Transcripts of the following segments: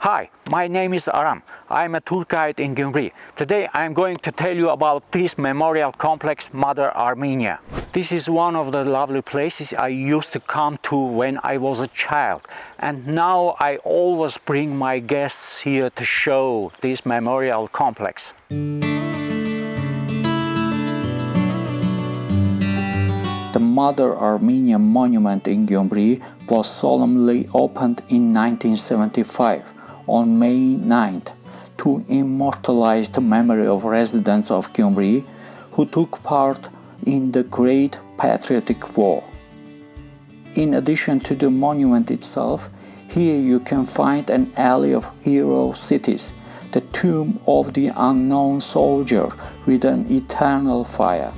Hi, my name is Aram. I am a tour guide in Gyumri. Today I am going to tell you about this memorial complex, Mother Armenia. This is one of the lovely places I used to come to when I was a child. And now I always bring my guests here to show this memorial complex. The Mother Armenia monument in Gyumri was solemnly opened in 1975 on May 9th to immortalize the memory of residents of Gyumri who took part in the Great Patriotic War. In addition to the monument itself, here you can find an alley of hero cities, the tomb of the unknown soldier with an eternal fire.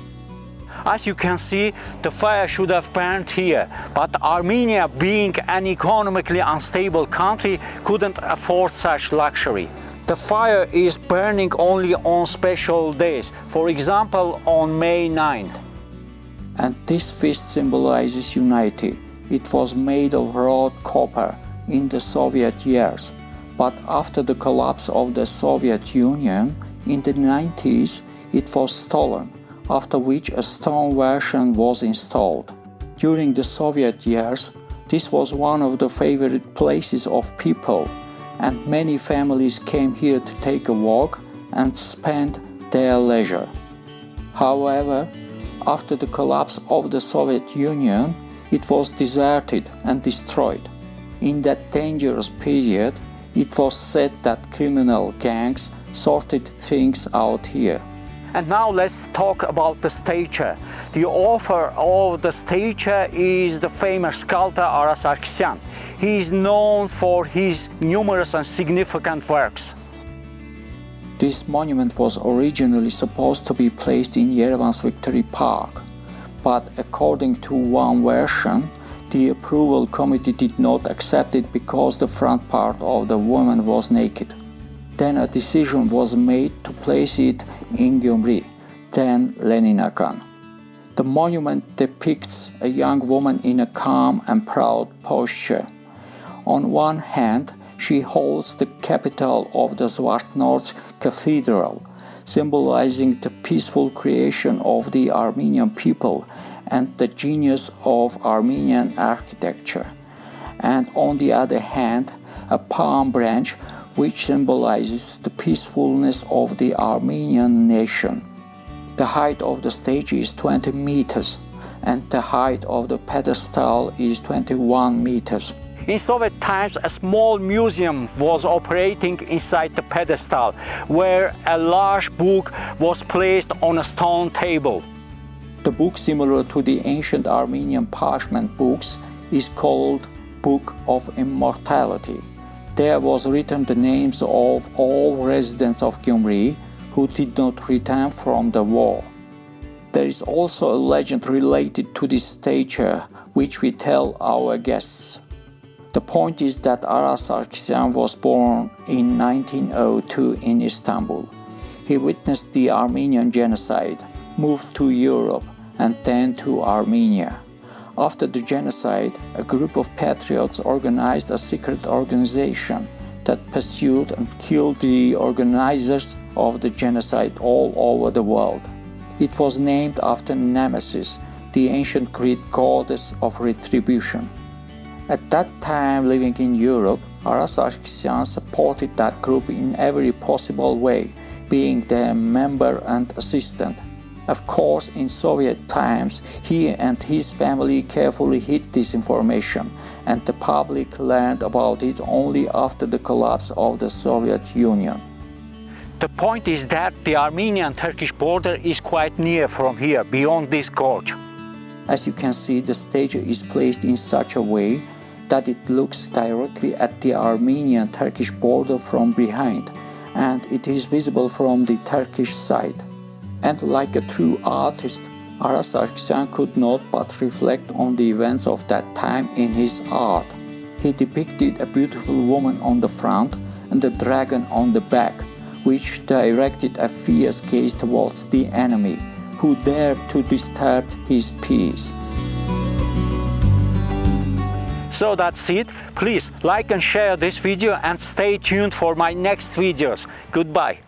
As you can see, the fire should have burned here, but Armenia, being an economically unstable country, couldn't afford such luxury. The fire is burning only on special days, for example on May 9th. And this feast symbolizes unity. It was made of wrought copper in the Soviet years, but after the collapse of the Soviet Union in the 90s, it was stolen, after which a stone version was installed. During the Soviet years, this was one of the favorite places of people, and many families came here to take a walk and spend their leisure. However, after the collapse of the Soviet Union, it was deserted and destroyed. In that dangerous period, it was said that criminal gangs sorted things out here. And now let's talk about the statue. The author of the statue is the famous sculptor Aras Sargsyan. He is known for his numerous and significant works. This monument was originally supposed to be placed in Yerevan's Victory Park, but according to one version, the approval committee did not accept it because the front part of the woman was naked. Then a decision was made to place it in Gyumri, then Leninakan. The monument depicts a young woman in a calm and proud posture. On one hand, she holds the capital of the Zvartnots Cathedral, symbolizing the peaceful creation of the Armenian people and the genius of Armenian architecture. And on the other hand, a palm branch which symbolizes the peacefulness of the Armenian nation. The height of the statue is 20 meters, and the height of the pedestal is 21 meters. In Soviet times, a small museum was operating inside the pedestal, where a large book was placed on a stone table. The book, similar to the ancient Armenian parchment books, is called Book of Immortality. There was written the names of all residents of Gyumri who did not return from the war. There is also a legend related to this statue, which we tell our guests. The point is that Aras Sargsyan was born in 1902 in Istanbul. He witnessed the Armenian genocide, moved to Europe, and then to Armenia. After the genocide, a group of patriots organized a secret organization that pursued and killed the organizers of the genocide all over the world. It was named after Nemesis, the ancient Greek goddess of retribution. At that time, living in Europe, Aras Sargsyan supported that group in every possible way, being their member and assistant. Of course, in Soviet times, he and his family carefully hid this information, and the public learned about it only after the collapse of the Soviet Union. The point is that the Armenian-Turkish border is quite near from here, beyond this gorge. As you can see, the statue is placed in such a way that it looks directly at the Armenian-Turkish border from behind, and it is visible from the Turkish side. And like a true artist, Aras Sargsyan could not but reflect on the events of that time in his art. He depicted a beautiful woman on the front and a dragon on the back, which directed a fierce gaze towards the enemy, who dared to disturb his peace. So that's it. Please like and share this video and stay tuned for my next videos. Goodbye.